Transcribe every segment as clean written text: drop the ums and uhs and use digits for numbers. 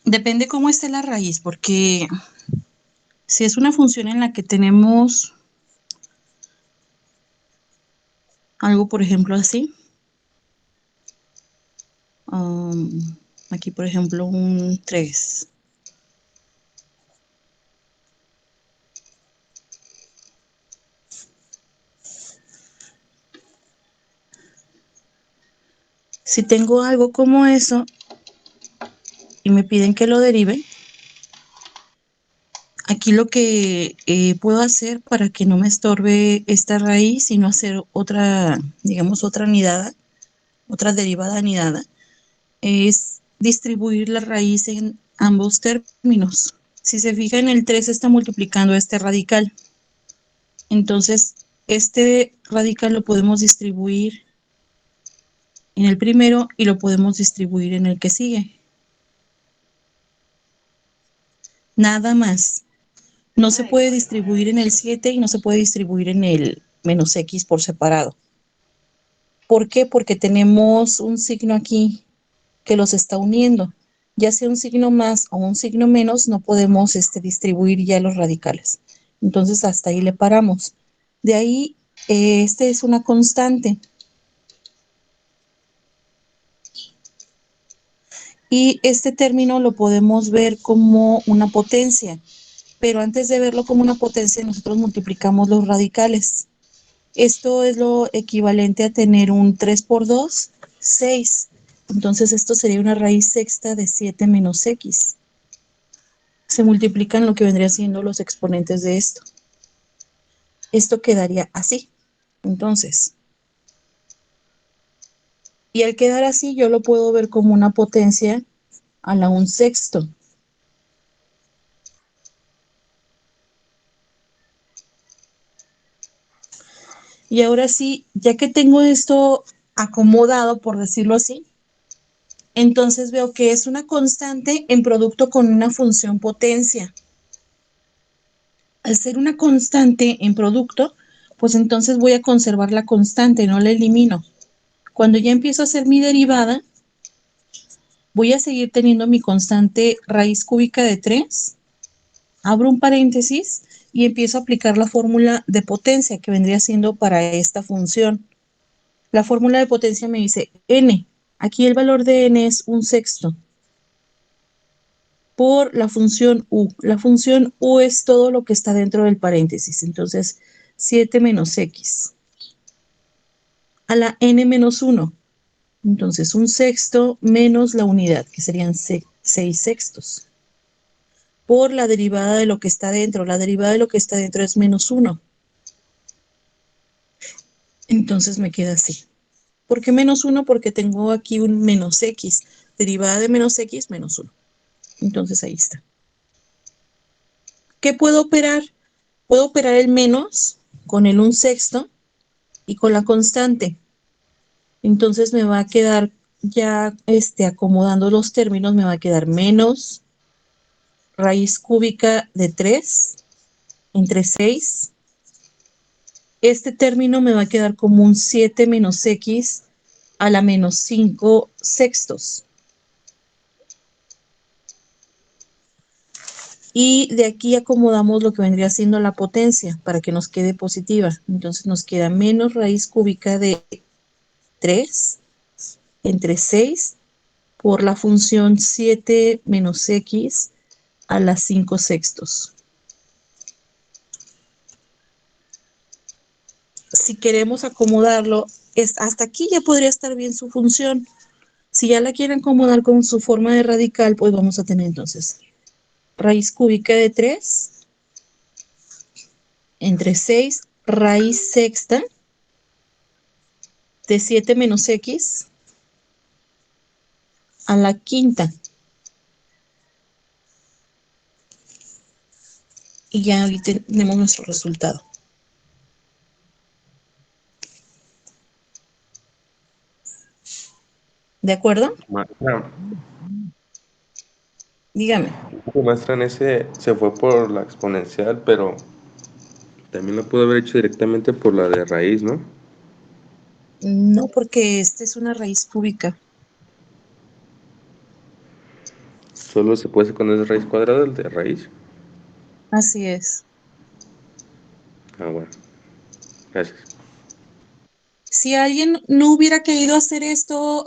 Depende cómo esté la raíz, porque si es una función en la que tenemos algo, por ejemplo, así, aquí, por ejemplo, un 3. Si tengo algo como eso y me piden que lo derive, aquí lo que puedo hacer para que no me estorbe esta raíz y no hacer otra, digamos, otra anidada, otra derivada anidada, es distribuir la raíz en ambos términos. Si se fija, en el 3 está multiplicando este radical. Entonces, este radical lo podemos distribuir en el primero y lo podemos distribuir en el que sigue. Nada más. No se puede distribuir en el 7 y no se puede distribuir en el menos x por separado. ¿Por qué? Porque tenemos un signo aquí que los está uniendo. Ya sea un signo más o un signo menos, no podemos distribuir ya los radicales. Entonces, hasta ahí le paramos. De ahí, este es una constante. Y este término lo podemos ver como una potencia. Pero antes de verlo como una potencia, nosotros multiplicamos los radicales. Esto es lo equivalente a tener un 3 por 2, 6. Entonces esto sería una raíz sexta de 7 menos x. Se multiplican lo que vendría siendo los exponentes de esto. Esto quedaría así. Entonces, y al quedar así, yo lo puedo ver como una potencia a la 1/6. Y ahora sí, ya que tengo esto acomodado, por decirlo así, entonces veo que es una constante en producto con una función potencia. Al ser una constante en producto, pues entonces voy a conservar la constante, no la elimino. Cuando ya empiezo a hacer mi derivada, voy a seguir teniendo mi constante raíz cúbica de 3, abro un paréntesis y empiezo a aplicar la fórmula de potencia que vendría siendo para esta función. La fórmula de potencia me dice n. Aquí el valor de n es 1/6 por la función u. La función u es todo lo que está dentro del paréntesis. Entonces, 7 menos x a la n menos 1. Entonces, 1/6 menos la unidad, que serían 6/6. Por la derivada de lo que está dentro. La derivada de lo que está dentro es menos 1. Entonces me queda así. ¿Por qué menos 1? Porque tengo aquí un menos x. Derivada de menos x, menos 1. Entonces ahí está. ¿Qué puedo operar? Puedo operar el menos con el 1/6 y con la constante. Entonces me va a quedar ya acomodando los términos, me va a quedar menos raíz cúbica de 3 entre 6. Este término me va a quedar como un 7 menos x a la menos 5/6. Y de aquí acomodamos lo que vendría siendo la potencia para que nos quede positiva. Entonces nos queda menos raíz cúbica de 3 entre 6 por la función 7 menos x a la 5/6. Si queremos acomodarlo, hasta aquí ya podría estar bien su función. Si ya la quieren acomodar con su forma de radical, pues vamos a tener entonces raíz cúbica de 3 entre 6 raíz sexta de 7 menos x a la quinta. Y ya ahí tenemos nuestro resultado. ¿De acuerdo? Maestra, Dígame. que muestra en ese se fue por la exponencial, pero también lo pudo haber hecho directamente por la de raíz, ¿no? No, porque esta es una raíz cúbica. Solo se puede hacer cuando es raíz cuadrada, el de raíz. Así es. Ah, bueno. Gracias. Si alguien no hubiera querido hacer esto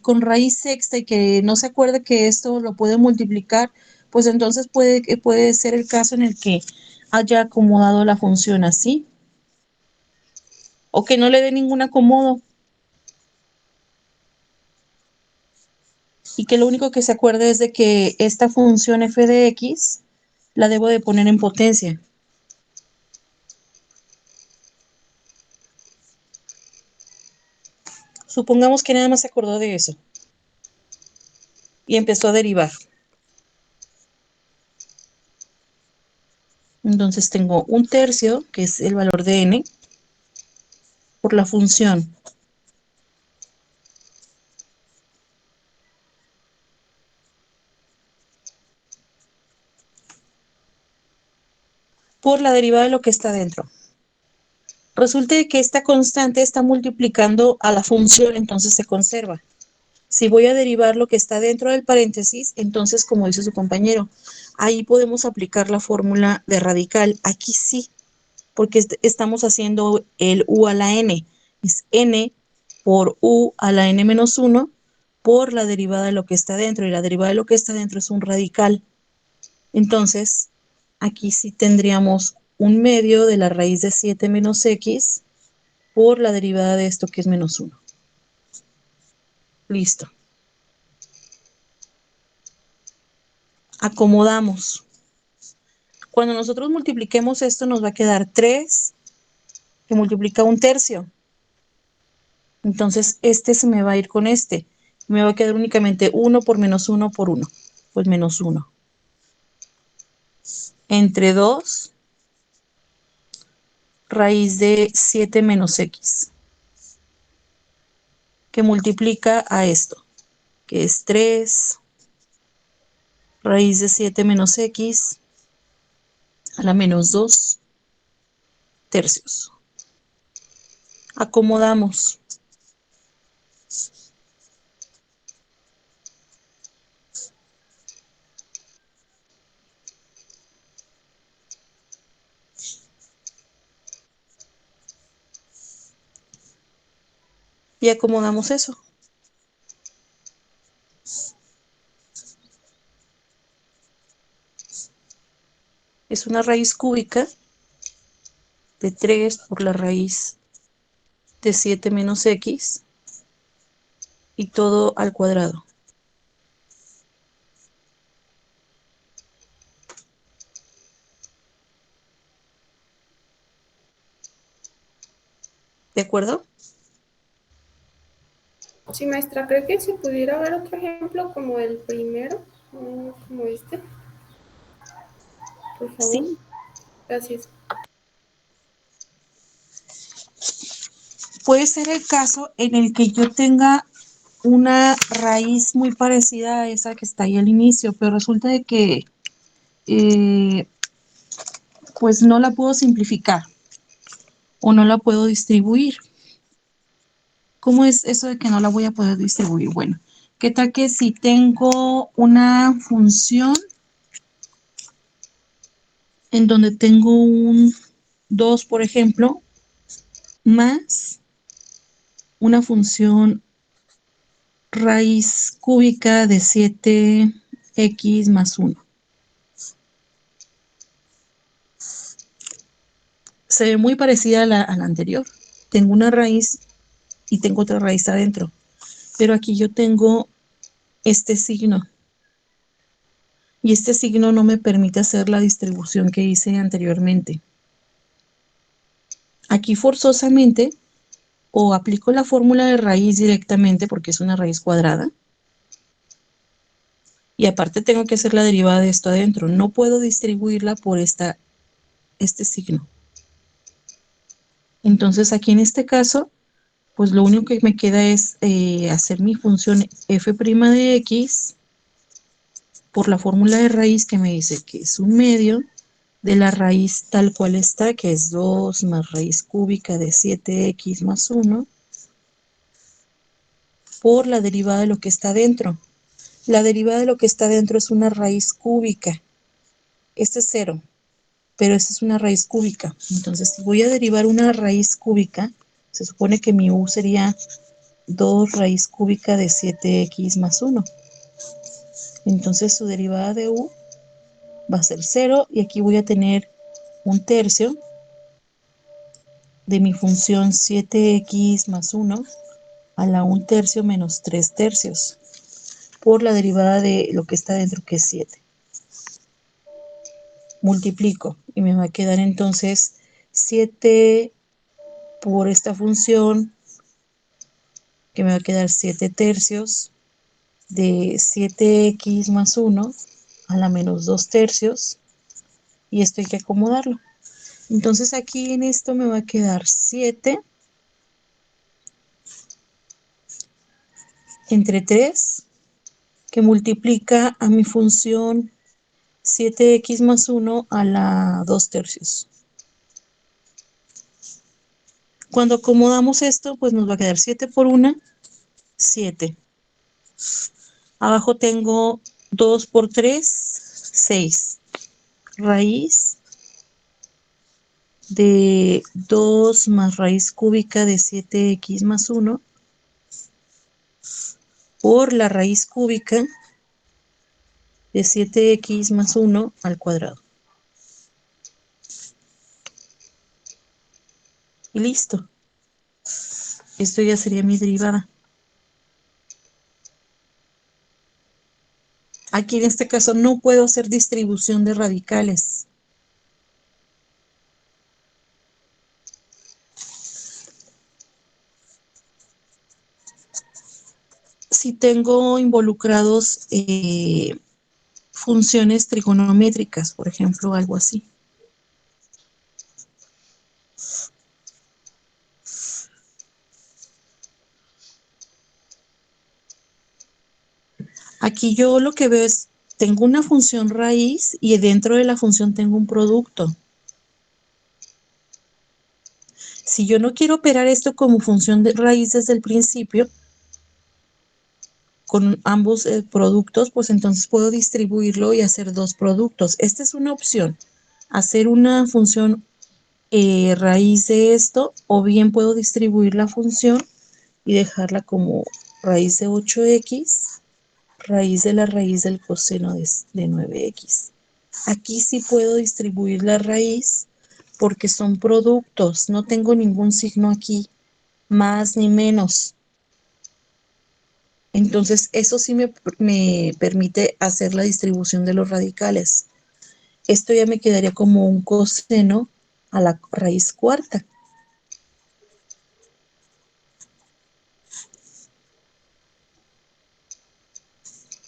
con raíz sexta y que no se acuerde que esto lo puede multiplicar, pues entonces puede ser el caso en el que haya acomodado la función así o que no le dé ningún acomodo y que lo único que se acuerde es de que esta función f de x la debo de poner en potencia. Supongamos que nada más se acordó de eso y empezó a derivar. Entonces tengo un tercio, que es el valor de n, por la función por la derivada de lo que está dentro. Resulta que esta constante está multiplicando a la función, entonces se conserva. Si voy a derivar lo que está dentro del paréntesis, entonces, como dice su compañero, ahí podemos aplicar la fórmula de radical. Aquí sí, porque estamos haciendo el u a la n. Es n por u a la n menos 1 por la derivada de lo que está dentro. Y la derivada de lo que está dentro es un radical. Entonces, aquí sí tendríamos un medio de la raíz de 7 menos x por la derivada de esto que es menos 1. Listo. Acomodamos. Cuando nosotros multipliquemos esto nos va a quedar 3 que multiplica un tercio. Entonces este se me va a ir con este. Me va a quedar únicamente 1 por menos 1 por 1. Pues menos 1. Entre 2 raíz de 7 menos x. Que multiplica a esto. Que es 3 raíz de 7 menos x a la menos 2 tercios. Acomodamos. Y acomodamos eso. Es una raíz cúbica de 3 por la raíz de 7 menos x y todo al cuadrado. ¿De acuerdo? Sí, maestra, creo que si pudiera ver otro ejemplo como el primero, como este, por favor. Sí. Gracias. Puede ser el caso en el que yo tenga una raíz muy parecida a esa que está ahí al inicio, pero resulta de que eh, pues no la puedo simplificar o no la puedo distribuir. ¿Cómo es eso de que no la voy a poder distribuir? Bueno, ¿qué tal que si tengo una función en donde tengo un 2, por ejemplo, más una función raíz cúbica de 7x más 1? Se ve muy parecida a la anterior. Tengo una raíz y tengo otra raíz adentro. Pero aquí yo tengo este signo. Y este signo no me permite hacer la distribución que hice anteriormente. Aquí forzosamente o aplico la fórmula de raíz directamente porque es una raíz cuadrada. Y aparte tengo que hacer la derivada de esto adentro. No puedo distribuirla por este signo. Entonces aquí en este caso, pues lo único que me queda es hacer mi función f' de x por la fórmula de raíz que me dice que es un medio de la raíz tal cual está, que es 2 más raíz cúbica de 7x más 1 por la derivada de lo que está dentro. La derivada de lo que está dentro es una raíz cúbica. Este es 0, pero esta es una raíz cúbica. Entonces, si voy a derivar una raíz cúbica, se supone que mi u sería 2 raíz cúbica de 7x más 1. Entonces, su derivada de u va a ser 0 y aquí voy a tener un tercio de mi función 7x más 1 a la 1 tercio menos 3 tercios por la derivada de lo que está dentro, que es 7. Multiplico y me va a quedar entonces 7 por esta función, que me va a quedar 7 tercios de 7x más 1 a la menos 2 tercios, y esto hay que acomodarlo. Entonces aquí en esto me va a quedar 7 entre 3, que multiplica a mi función 7x más 1 a la 2 tercios. Cuando acomodamos esto, pues nos va a quedar 7 por 1, 7. Abajo tengo 2 por 3, 6. Raíz de 2 más raíz cúbica de 7x más 1 por la raíz cúbica de 7x más 1 al cuadrado. Y listo. Esto ya sería mi derivada. Aquí en este caso no puedo hacer distribución de radicales. Si tengo involucrados funciones trigonométricas, por ejemplo, algo así. Aquí yo lo que veo es, tengo una función raíz y dentro de la función tengo un producto. Si yo no quiero operar esto como función de raíz desde el principio, con ambos productos, pues entonces puedo distribuirlo y hacer dos productos. Esta es una opción, hacer una función raíz de esto, o bien puedo distribuir la función y dejarla como raíz de 8x, raíz de la raíz del coseno de 9x. Aquí sí puedo distribuir la raíz porque son productos, no tengo ningún signo aquí, más ni menos. Entonces, eso sí me permite hacer la distribución de los radicales. Esto ya me quedaría como un coseno a la raíz cuarta.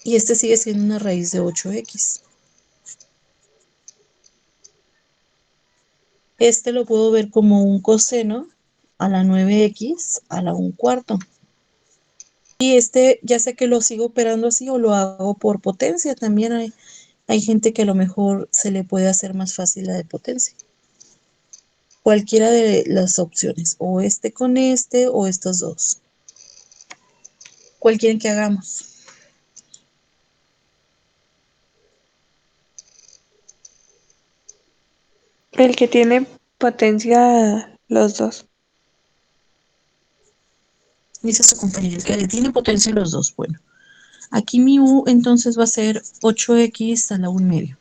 Y este sigue siendo una raíz de 8x. Este lo puedo ver como un coseno a la 9x a la 1/4. Y este ya sé que lo sigo operando así o lo hago por potencia. También hay gente que a lo mejor se le puede hacer más fácil la de potencia. Cualquiera de las opciones, o este con este o estos dos. ¿Cuál quieren que hagamos? El que tiene potencia los dos. Dice su compañero, el que tiene potencia los dos. Bueno, aquí mi u entonces va a ser 8x a la 1/2.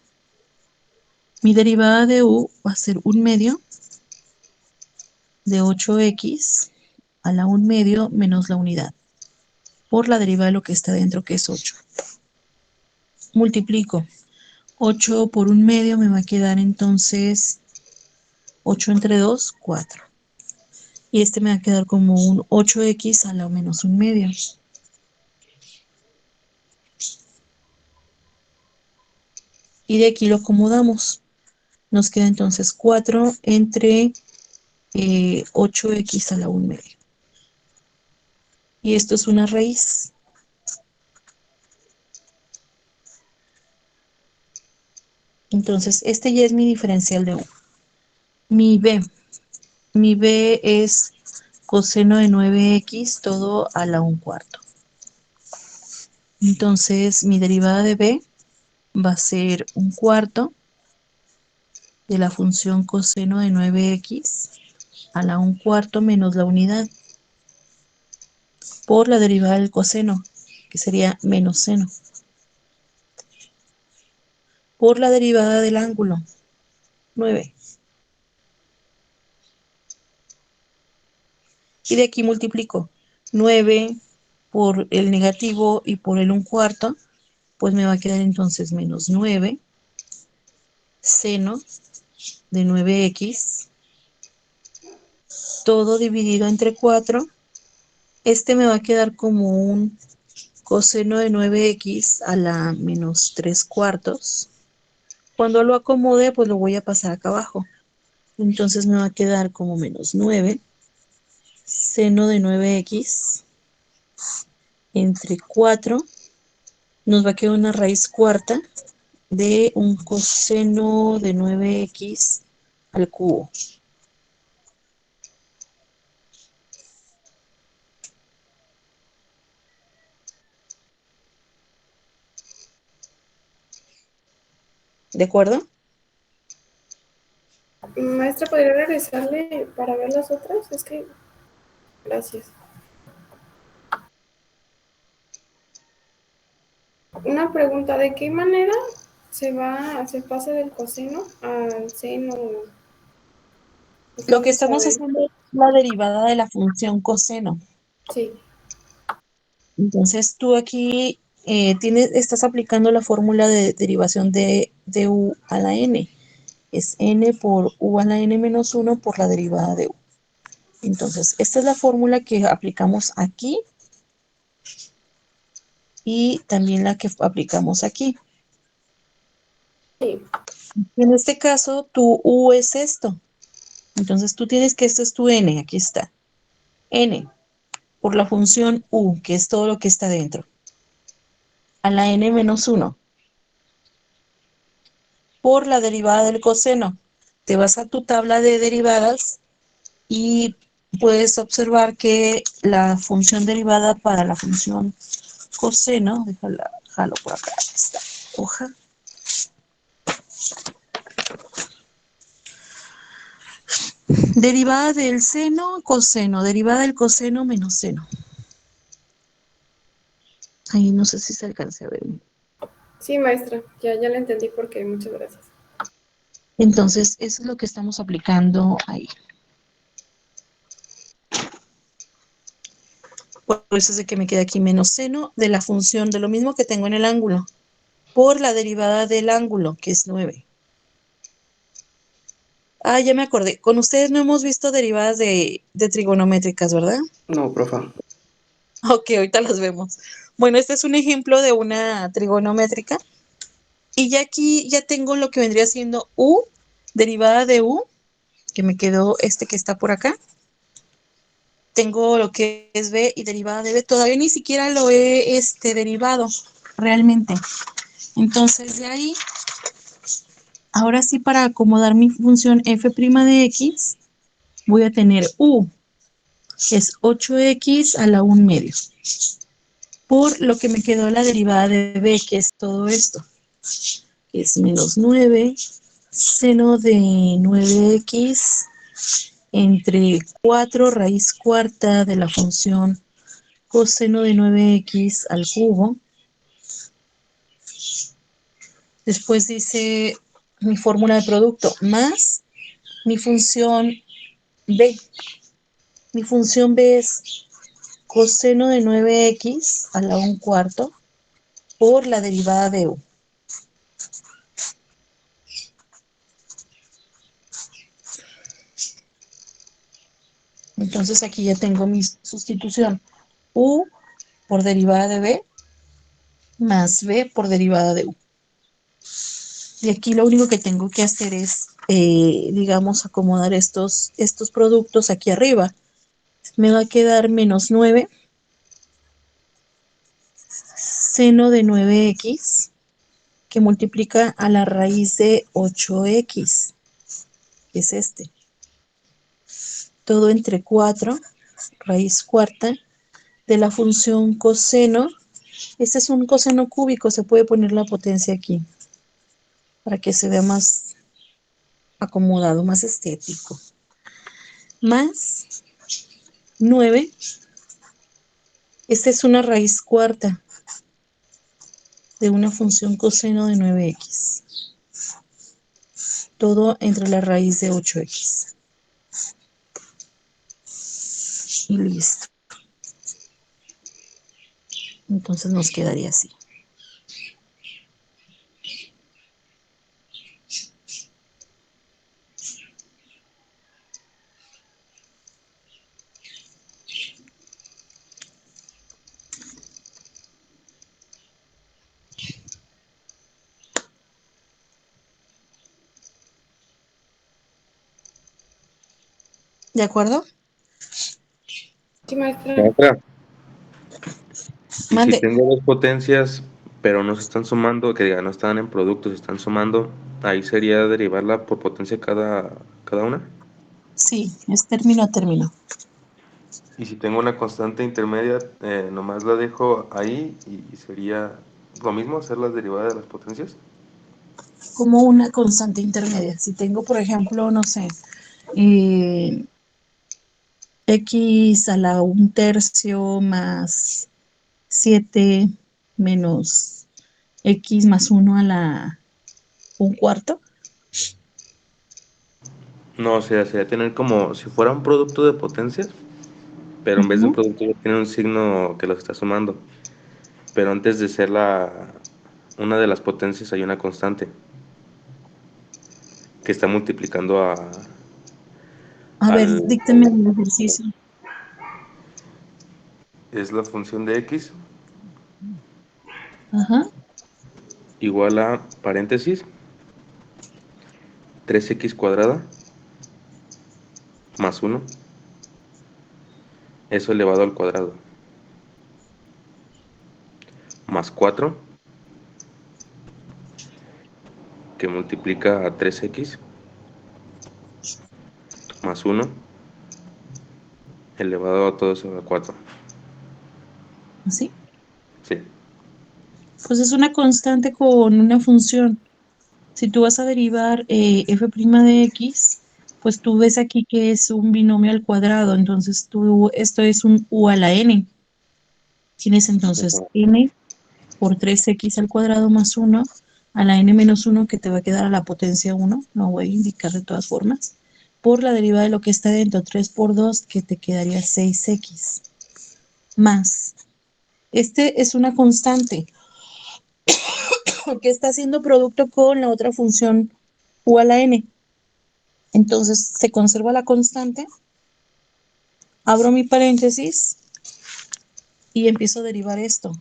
Mi derivada de u va a ser 1/2 de 8x a la 1/2 menos la unidad, por la derivada de lo que está dentro, que es 8. Multiplico. 8 por 1/2 me va a quedar entonces 8 entre 2, 4. Y este me va a quedar como un 8x a la menos 1/2. Y de aquí lo acomodamos. Nos queda entonces 4 entre 8x a la 1/2. Y esto es una raíz. Entonces, este ya es mi diferencial de u. Mi b es coseno de 9x todo a la 1/4. Entonces mi derivada de b va a ser un cuarto de la función coseno de 9x a la un cuarto menos la unidad por la derivada del coseno, que sería menos seno, por la derivada del ángulo, 9. Y de aquí multiplico 9 por el negativo y por el un cuarto, pues me va a quedar entonces menos 9 seno de 9x, todo dividido entre 4. Este me va a quedar como un coseno de 9x a la menos 3 cuartos. Cuando lo acomode, pues lo voy a pasar acá abajo. Entonces me va a quedar como menos 9 seno de 9x entre 4. Nos va a quedar una raíz cuarta de un coseno de 9x al cubo. ¿De acuerdo? Maestra, ¿podría regresarle para ver las otras? Es que, gracias. Una pregunta, ¿de qué manera se pasa del coseno al seno? Lo que ¿Cómo se estamos sabe? haciendo es la derivada de la función coseno. Sí, Entonces tú aquí estás aplicando la fórmula de derivación de u a la n. Es n por u a la n menos 1 por la derivada de u. Entonces, esta es la fórmula que aplicamos aquí y también la que aplicamos aquí. sí, En este caso, tu u es esto. Entonces, tú tienes que esto es tu n, aquí está. N por la función u, que es todo lo que está dentro, a la n menos 1 por la derivada del coseno. Te vas a tu tabla de derivadas y puedes observar que la función derivada para la función coseno, jalo por acá, esta hoja. Derivada del seno, coseno, derivada del coseno menos seno. Ahí no sé si se alcance a ver. sí, maestra, ya la entendí porque muchas gracias. Entonces, eso es lo que estamos aplicando ahí. Por eso es de que me queda aquí menos seno de la función de lo mismo que tengo en el ángulo, por la derivada del ángulo, que es 9. Ah, ya me acordé. Con ustedes no hemos visto derivadas de trigonométricas, ¿verdad? No, profa. Ok, ahorita las vemos. Bueno, este es un ejemplo de una trigonométrica. Y ya aquí ya tengo lo que vendría siendo u, derivada de u, que me quedó este que está por acá. Tengo lo que es b y derivada de b. Todavía ni siquiera lo he derivado realmente. Entonces de ahí, ahora sí para acomodar mi función f' de x, voy a tener u, que es 8x a la 1 medio, por lo que me quedó la derivada de b, que es todo esto, que es menos 9 seno de 9x entre 4 raíz cuarta de la función coseno de 9x al cubo. Después dice mi fórmula de producto más mi función b. Mi función b es coseno de 9x a la 1 cuarto por la derivada de u. Entonces aquí ya tengo mi sustitución. U por derivada de b más b por derivada de u. Y aquí lo único que tengo que hacer es, digamos, acomodar estos productos aquí arriba. Me va a quedar menos 9 seno de 9x que multiplica a la raíz de 8x, que es este. Todo entre 4, raíz cuarta, de la función coseno Este es un coseno cúbico, se puede poner la potencia aquí para que se vea más acomodado, más estético. Más 9. Esta es una raíz cuarta de una función coseno de 9x. Todo entre la raíz de 8x. Y listo. Entonces nos quedaría así. ¿De acuerdo? Sí, maestra. Maestra, y si Mande. tengo dos potencias, pero no se están sumando, que diga, no están en producto, se están sumando, ahí sería derivarla por potencia cada una. Sí, es término a término. Y si tengo una constante intermedia, nomás la dejo ahí y sería lo mismo hacer las derivadas de las potencias. Como una constante intermedia. Si tengo, por ejemplo, no sé, eh, x a la 1/3 más 7 menos x más 1 a la 1/4. No, o sea, sería tener como si fuera un producto de potencias, pero en vez de un Ujú. producto ya tiene un signo que los está sumando. Pero antes de ser una de las potencias hay una constante que está multiplicando A ver, al... díctame el ejercicio. Es la función de x Ajá. igual a paréntesis 3x cuadrada más 1, eso elevado al cuadrado, más 4 que multiplica a 3x más 1 elevado a todo eso a 4. ¿Así? Sí, Pues es una constante con una función. Si tú vas a derivar f' de x, pues tú ves aquí que es un binomio al cuadrado. Entonces esto es un u a la n. Tienes entonces n por 3x al cuadrado más 1 a la n menos 1 que te va a quedar a la potencia 1. Lo voy a indicar de todas formas. Por la derivada de lo que está dentro, 3 por 2, que te quedaría 6x. Más. Este es una constante porque está haciendo producto con la otra función u a la n. Entonces se conserva la constante, abro mi paréntesis y empiezo a derivar esto.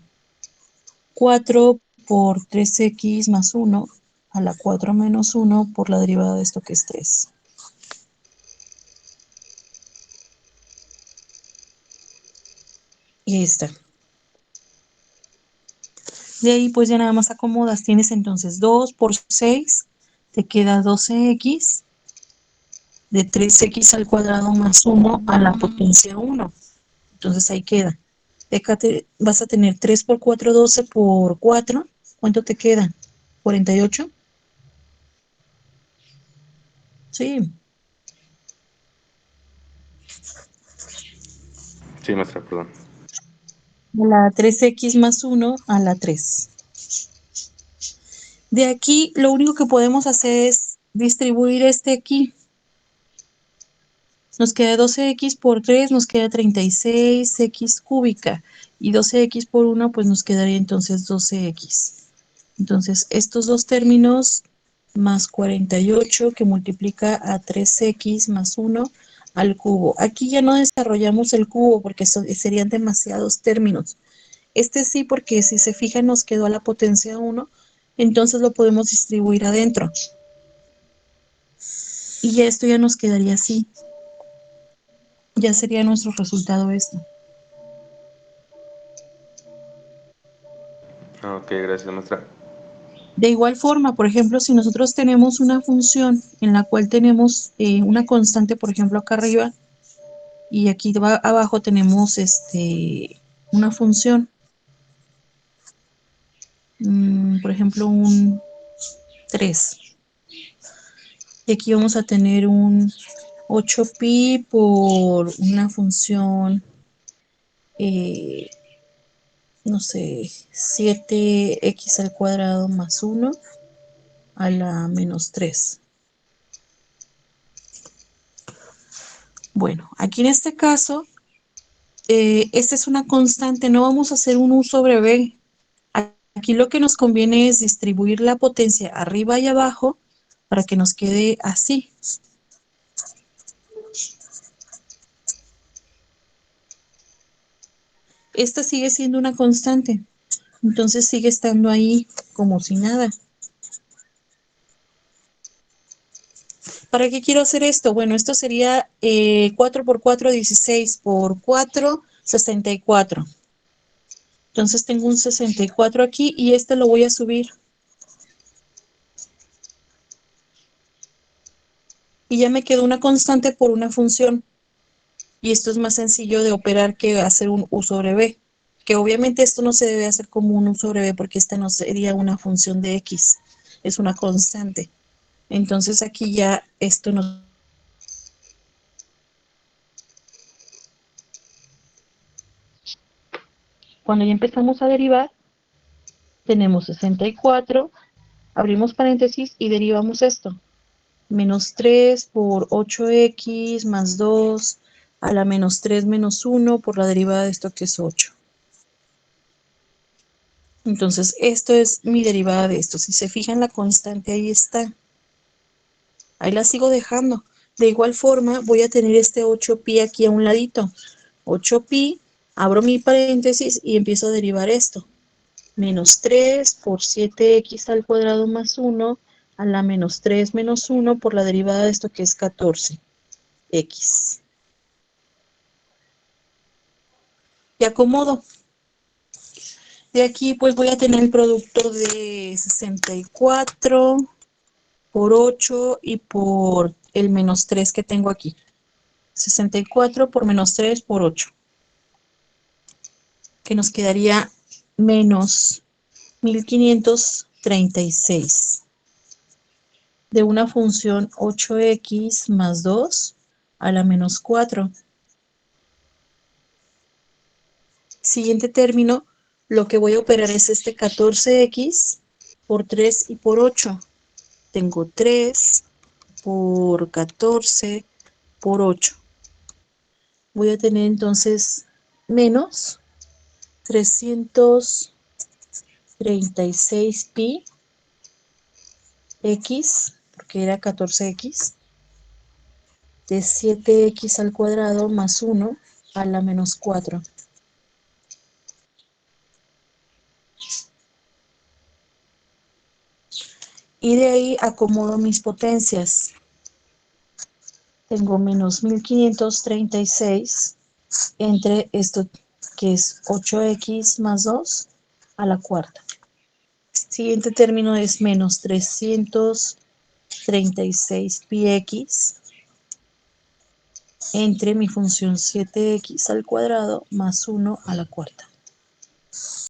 4 por 3x más 1 a la 4 menos 1 por la derivada de esto que es 3. Y ahí está. De ahí pues ya nada más acomodas. Tienes entonces 2 por 6, te queda 12x de 3x al cuadrado más 1 a la potencia 1. Entonces ahí queda. De acá vas a tener 3 por 4, 12 por 4. ¿Cuánto te queda? ¿48? Sí. sí, maestra, perdón. A la 3x más 1 a la 3. De aquí lo único que podemos hacer es distribuir este aquí. Nos queda 12x por 3, nos queda 36x cúbica. Y 12x por 1, pues nos quedaría entonces 12x. Entonces, estos dos términos más 48 que multiplica a 3x más 1 al cubo. Aquí ya no desarrollamos el cubo porque serían demasiados términos. Este sí, porque si se fijan nos quedó a la potencia 1, entonces lo podemos distribuir adentro. Y ya esto ya nos quedaría así. Ya sería nuestro resultado esto. Ah, ok, gracias, maestra. De igual forma, por ejemplo, si nosotros tenemos una función en la cual tenemos una constante, por ejemplo, acá arriba, y aquí abajo tenemos una función. por ejemplo, un 3. Y aquí vamos a tener un 8pi por una función, no sé, 7x al cuadrado más 1 a la menos 3. Bueno, aquí en este caso, esta es una constante, no vamos a hacer un u sobre b. Aquí lo que nos conviene es distribuir la potencia arriba y abajo para que nos quede así. Esta sigue siendo una constante, entonces sigue estando ahí como si nada. ¿Para qué quiero hacer esto? Bueno, esto sería 4 por 4, 16 por 4, 64. Entonces tengo un 64 aquí y este lo voy a subir. Y ya me quedó una constante por una función. Y esto es más sencillo de operar que hacer un u sobre b. Que obviamente esto no se debe hacer como un u sobre b porque esta no sería una función de x. Es una constante. Entonces aquí ya esto no. Cuando ya empezamos a derivar, tenemos 64, abrimos paréntesis y derivamos esto. Menos 3 por 8x más 2 a la menos 3 menos 1 por la derivada de esto que es 8. Entonces, esto es mi derivada de esto. Si se fijan, la constante ahí está. Ahí la sigo dejando. De igual forma, voy a tener este 8pi aquí a un ladito. 8pi, abro mi paréntesis y empiezo a derivar esto. Menos 3 por 7x al cuadrado más 1 a la menos 3 menos 1 por la derivada de esto que es 14x. Y acomodo. De aquí pues voy a tener el producto de 64 por 8 y por el menos 3 que tengo aquí. 64 por menos 3 por 8. Que nos quedaría menos 1536. De una función 8x más 2 a la menos 4. Siguiente término, lo que voy a operar es este 14x por 3 y por 8. Tengo 3 por 14 por 8. Voy a tener entonces menos 336pi x, porque era 14x, de 7x al cuadrado más 1 a la menos 4. Y de ahí acomodo mis potencias. Tengo menos 1536 entre esto que es 8x más 2 a la cuarta. Siguiente término es menos 336 πx entre mi función 7x al cuadrado más 1 a la cuarta.